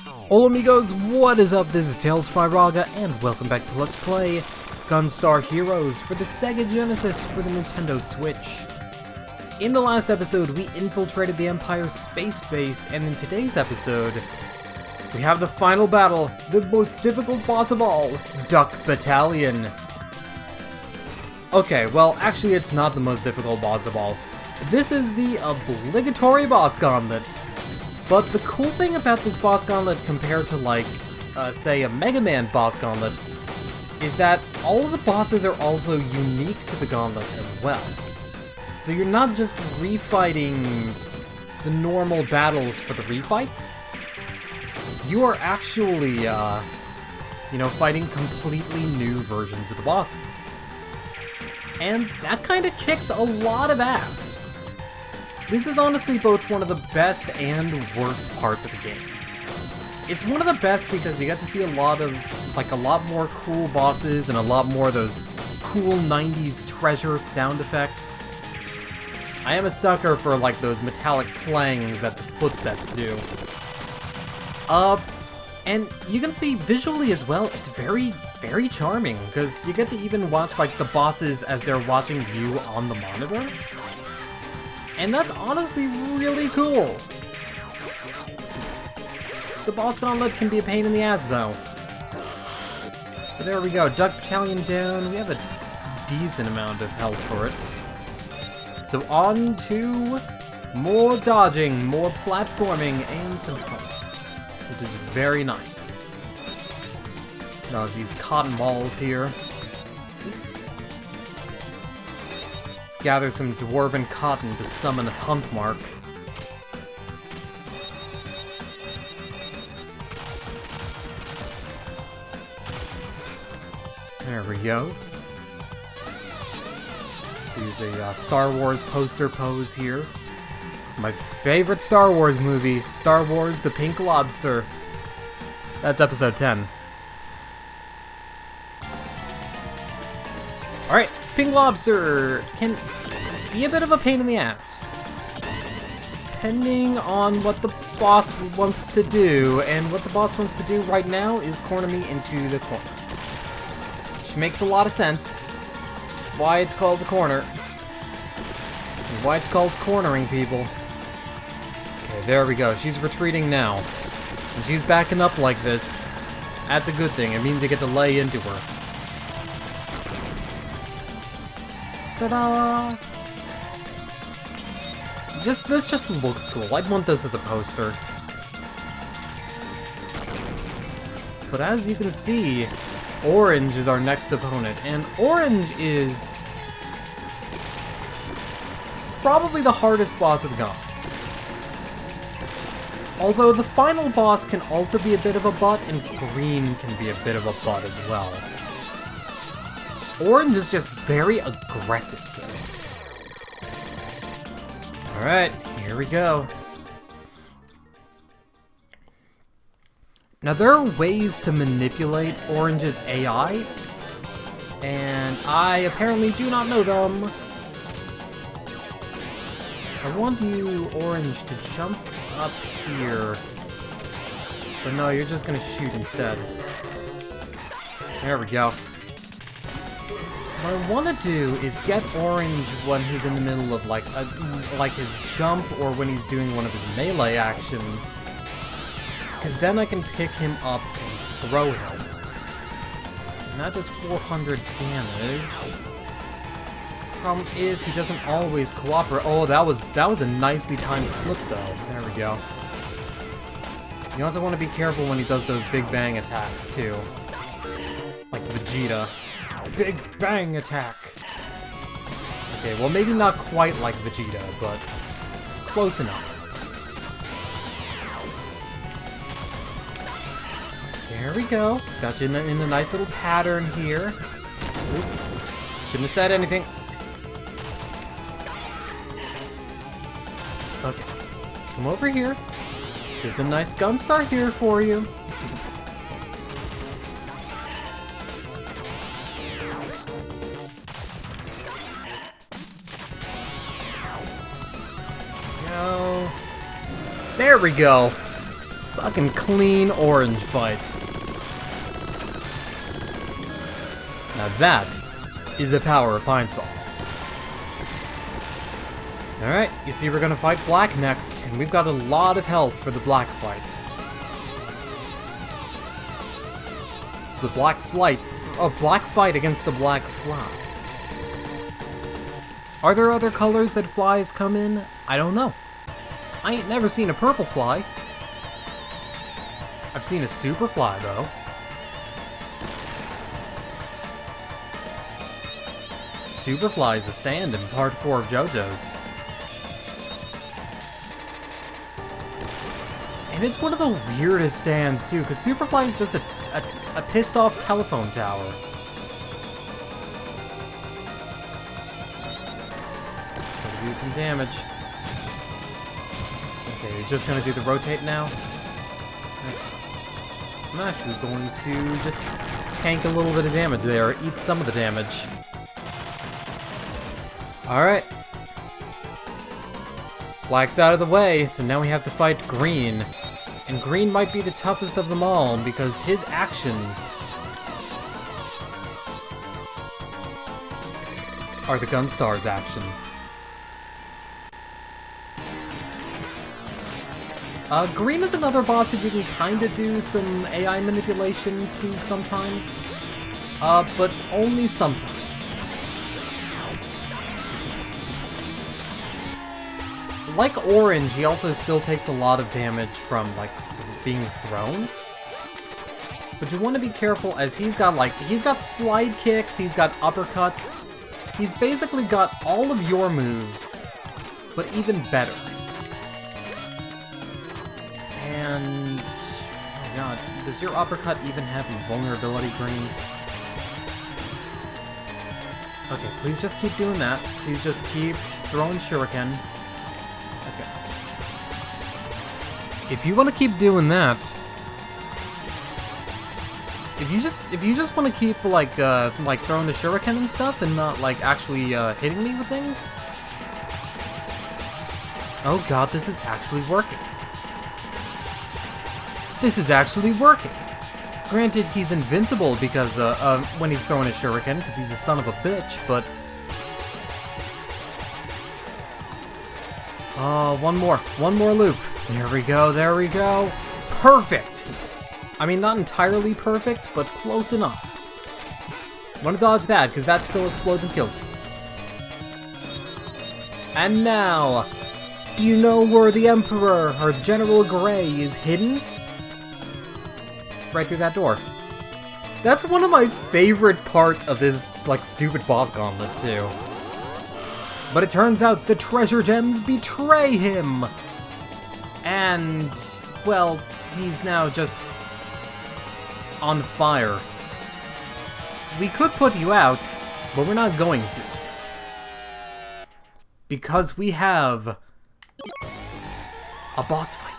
Hola amigos, what is up? This is Tails5Raga, and welcome back to Let's Play Gunstar Heroes for the Sega Genesis for the Nintendo Switch. In the last episode, we infiltrated the Empire's space base, and in today's episode, we have the final battle, the most difficult boss of all, Duck Battalion. Okay, well, actually it's not the most difficult boss of all. This is the obligatory boss gauntlet. But the cool thing about this boss gauntlet compared to, like, say, a Mega Man boss gauntlet, is that all of the bosses are also unique to the gauntlet as well. So you're not just refighting the normal battles for the refights, you are actually, fighting completely new versions of the bosses. And that kind of kicks a lot of ass. This is honestly both one of the best and worst parts of the game. It's one of the best because you get to see a lot more cool bosses and a lot more of those cool 90s treasure sound effects. I am a sucker for, like, those metallic clangs that the footsteps do. And you can see visually as well, it's very, very charming, because you get to even watch, like, the bosses as they're watching you on the monitor. And that's honestly really cool. The boss gauntlet can be a pain in the ass, though. But there we go, Duck Battalion down. We have a decent amount of health for it. So on to more dodging, more platforming, and some health, which is very nice. Now these cotton balls here. Gather some dwarven cotton to summon Huntmark. There we go. Use a Star Wars poster pose here. My favorite Star Wars movie, Star Wars: The Pink Lobster. That's episode 10. Alright, Pink Lobster can be a bit of a pain in the ass, depending on what the boss wants to do, and what the boss wants to do right now is corner me into the corner. Which makes a lot of sense. That's why it's called the corner. And why it's called cornering people. Okay, there we go. She's retreating now. And she's backing up like this. That's a good thing. It means you get to lay into her. Ta-da! This just looks cool. I'd want this as a poster. But as you can see, Orange is our next opponent, and Orange is probably the hardest boss of the gauntlet. Although the final boss can also be a bit of a butt, and Green can be a bit of a butt as well. Orange is just very aggressive. Alright, here we go. Now there are ways to manipulate Orange's AI, and I apparently do not know them. I want you, Orange, to jump up here. But no, you're just gonna shoot instead. There we go. What I want to do is get Orange when he's in the middle of like his jump, or when he's doing one of his melee actions, because then I can pick him up and throw him. And that does 400 damage. Problem is he doesn't always cooperate. Oh, that was a nicely timed flip though. There we go. You also want to be careful when he does those big bang attacks too, like Vegeta. Big bang attack! Okay, well maybe not quite like Vegeta, but close enough. There we go. Got you in a nice little pattern here. Oop. Shouldn't have said anything. Okay. Come over here. There's a nice Gunstar here for you. There we go. Fucking clean orange fight. Now that is the power of Pine Sol. Alright, you see we're gonna fight black next, and we've got a lot of health for the black fight. The black fight against the black fly. Are there other colors that flies come in? I don't know. I ain't never seen a purple fly. I've seen a super fly though. Superfly is a stand in part 4 of JoJo's. And it's one of the weirdest stands too, because Superfly is just a pissed off telephone tower. Gotta do some damage. Okay, you're just gonna do the rotate now? I'm actually going to just tank a little bit of damage there, eat some of the damage. Alright. Black's out of the way, so now we have to fight green. And green might be the toughest of them all, because his actions are the Gunstar's action. Green is another boss that you can kinda do some AI manipulation to sometimes. But only sometimes. Like orange, he also still takes a lot of damage from, like, being thrown. But you want to be careful, as he's got slide kicks, he's got uppercuts. He's basically got all of your moves, but even better. And, oh god, does your uppercut even have invulnerability, green? Okay, please just keep doing that. Please just keep throwing shuriken. Okay. If you want to keep doing that, if you just want to keep like throwing the shuriken and stuff and not like actually hitting me with things. Oh god, this is actually working. This is actually working. Granted, he's invincible because when he's throwing a shuriken, because he's a son of a bitch, but one more loop. There we go, there we go. Perfect! I mean, not entirely perfect, but close enough. Want to dodge that, because that still explodes and kills you. And now, do you know where the Emperor, or the General Grey, is hidden? Right through that door. That's one of my favorite parts of this, like, stupid boss gauntlet, too. But it turns out the treasure gems betray him! And, well, he's now just on fire. We could put you out, but we're not going to. Because we have a boss fight.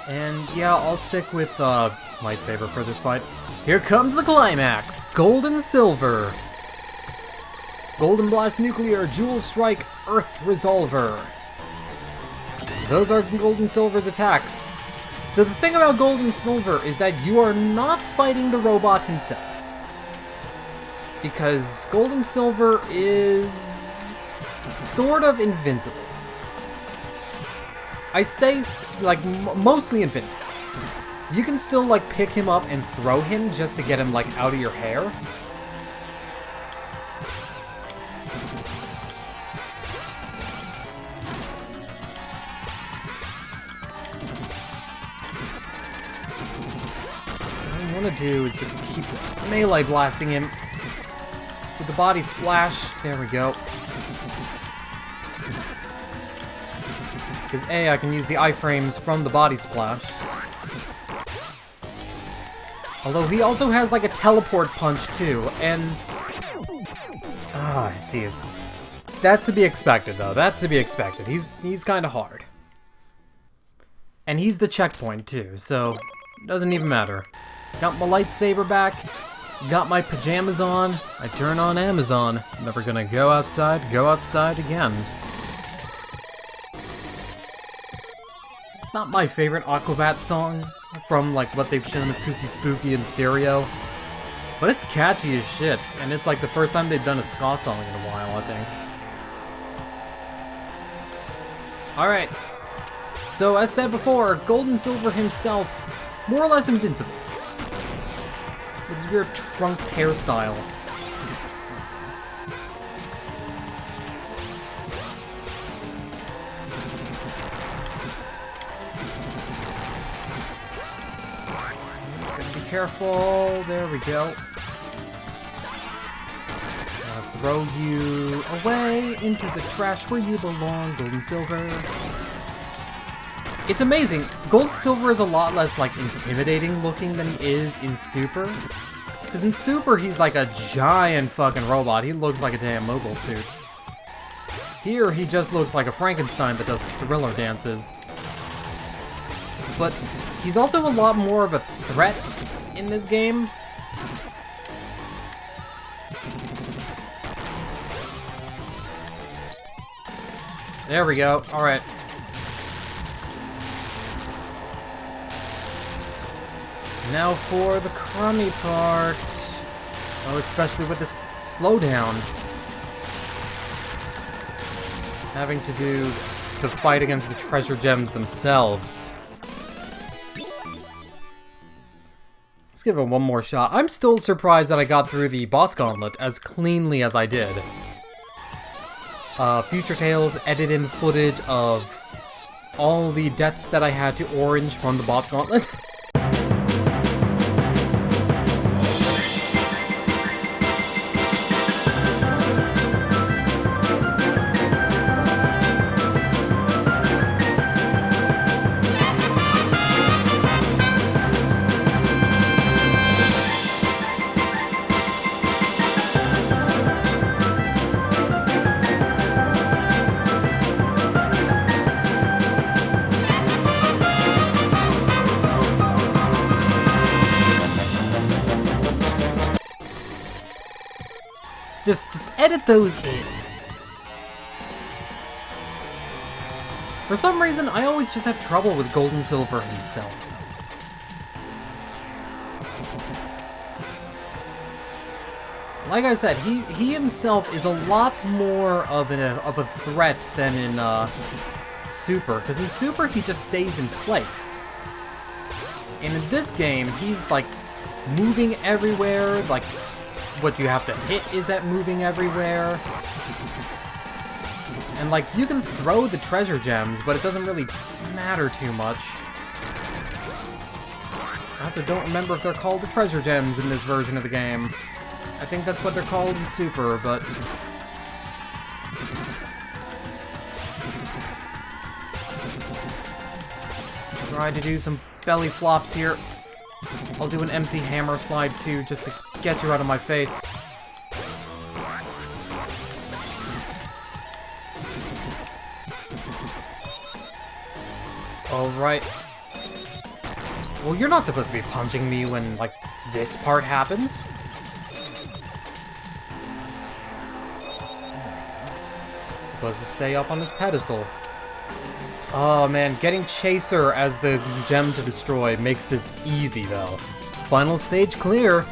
And yeah, I'll stick with lightsaber for this fight. Here comes the climax! Gold and silver. Golden Blast Nuclear, Jewel Strike, Earth Resolver. Those are Gold and Silver's attacks. So the thing about Gold and Silver is that you are not fighting the robot himself. Because Gold and Silver is sort of invincible. I say, like, mostly invincible. You can still, like, pick him up and throw him just to get him, like, out of your hair. What I want to do is just keep melee blasting him with the body splash. There we go. Because A, I can use the iframes from the body splash. Although he also has like a teleport punch too, and geez. That's to be expected though. That's to be expected. He's kind of hard. And he's the checkpoint too, so it doesn't even matter. Got my lightsaber back, got my pajamas on, I turn on Amazon. Never gonna go outside again. It's not my favorite Aquabat song from like what they've shown of Kooky Spooky in stereo, but it's catchy as shit, and it's like the first time they've done a ska song in a while, I think. Alright, so as said before, Gold and Silver himself, more or less invincible. With his weird Trunks hairstyle. Gotta be careful, there we go. Throw you away into the trash where you belong, Gold and Silver. It's amazing. Gold and Silver is a lot less, like, intimidating looking than he is in Super. Because in Super, he's like a giant fucking robot. He looks like a damn mobile suit. Here, he just looks like a Frankenstein that does thriller dances. But he's also a lot more of a threat in this game. There we go. Alright. Now for the crummy part. Oh, especially with this slowdown. Having to do the fight against the treasure gems themselves. Let's give it one more shot. I'm still surprised that I got through the boss gauntlet as cleanly as I did. Future Tales edited in footage of all the deaths that I had to orange from the boss gauntlet. Just edit those in. For some reason, I always just have trouble with Gold and Silver himself. Like I said, he himself is a lot more of a threat than in Super, because in Super he just stays in place. And in this game, he's like moving everywhere, like what you have to hit is at moving everywhere. And like, you can throw the treasure gems, but it doesn't really matter too much. I also don't remember if they're called the treasure gems in this version of the game. I think that's what they're called in Super, but... Just try to do some belly flops here. I'll do an MC Hammer slide too, just to get you out of my face. Alright. Well, you're not supposed to be punching me when, like, this part happens. Supposed to stay up on this pedestal. Oh man, getting Chaser as the gem to destroy makes this easy though. Final stage clear.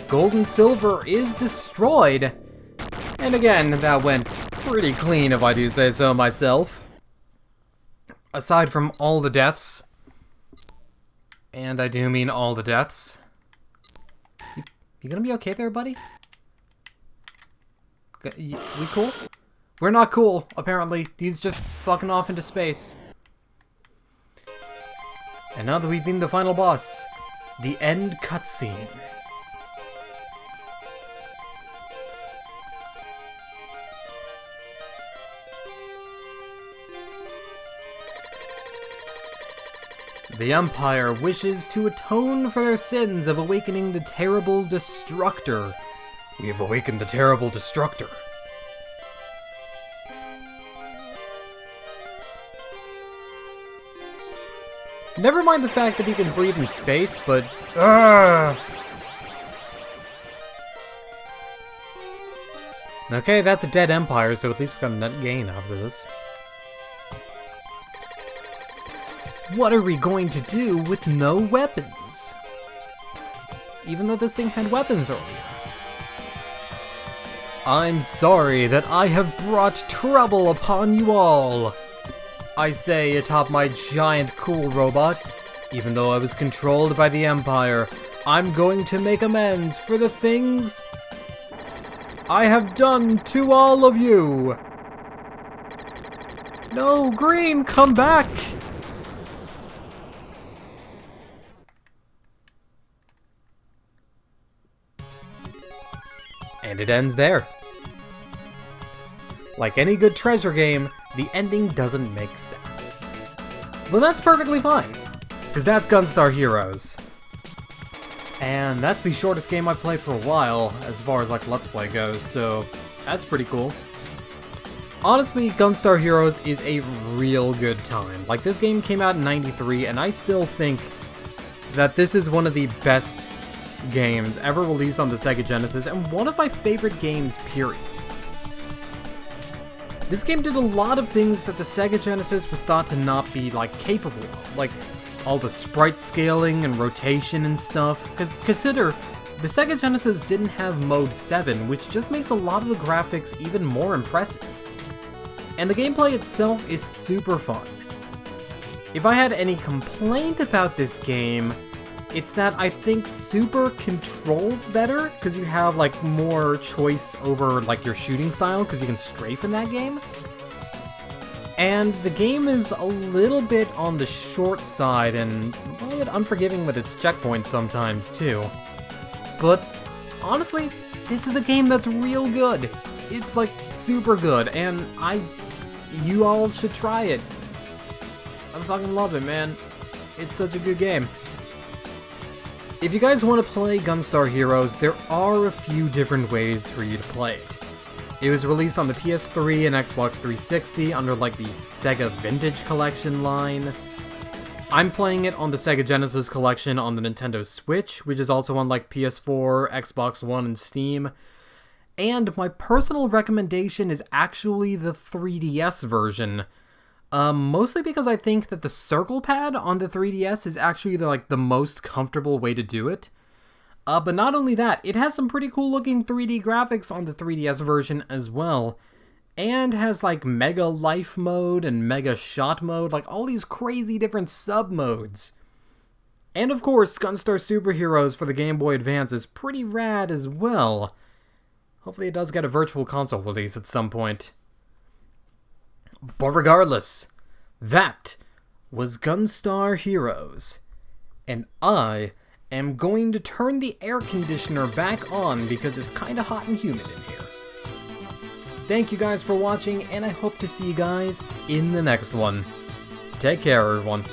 Gold and Silver is destroyed. And again, that went pretty clean if I do say so myself. Aside from all the deaths. And I do mean all the deaths. You gonna be okay there, buddy? We cool? We're not cool, apparently. He's just fucking off into space. And now that we've beaten the final boss, the end cutscene. The Empire wishes to atone for their sins of awakening the terrible Destructor. We have awakened the terrible Destructor. Never mind the fact that he can breathe in space, but... Okay, that's a dead Empire, so at least we got a net gain after this. What are we going to do with no weapons? Even though this thing had weapons earlier. I'm sorry that I have brought trouble upon you all. I say atop my giant cool robot. Even though I was controlled by the Empire, I'm going to make amends for the things I have done to all of you. No, Green, come back! And it ends there. Like any good treasure game, the ending doesn't make sense. But that's perfectly fine, because that's Gunstar Heroes. And that's the shortest game I've played for a while, as far as like Let's Play goes, so that's pretty cool. Honestly, Gunstar Heroes is a real good time. Like, this game came out in '93, and I still think that this is one of the best games ever released on the Sega Genesis, and one of my favorite games, period. This game did a lot of things that the Sega Genesis was thought to not be, like, capable of. Like, all the sprite scaling and rotation and stuff. Because consider, the Sega Genesis didn't have Mode 7, which just makes a lot of the graphics even more impressive. And the gameplay itself is super fun. If I had any complaint about this game, it's that I think Super controls better, because you have, like, more choice over, like, your shooting style, because you can strafe in that game. And the game is a little bit on the short side, and a little bit unforgiving with its checkpoints sometimes, too. But, honestly, this is a game that's real good. It's, like, super good, and you all should try it. I fucking love it, man. It's such a good game. If you guys want to play Gunstar Heroes, there are a few different ways for you to play it. It was released on the PS3 and Xbox 360 under like the Sega Vintage Collection line. I'm playing it on the Sega Genesis Collection on the Nintendo Switch, which is also on like PS4, Xbox One, and Steam. And my personal recommendation is actually the 3DS version. Mostly because I think that the circle pad on the 3DS is actually the most comfortable way to do it. But not only that, it has some pretty cool looking 3D graphics on the 3DS version as well. And has like Mega Life mode and Mega Shot mode, like all these crazy different sub-modes. And of course, Gunstar Super Heroes for the Game Boy Advance is pretty rad as well. Hopefully it does get a virtual console release at some point. But regardless, that was Gunstar Heroes. And I am going to turn the air conditioner back on because it's kinda hot and humid in here. Thank you guys for watching, and I hope to see you guys in the next one. Take care, everyone.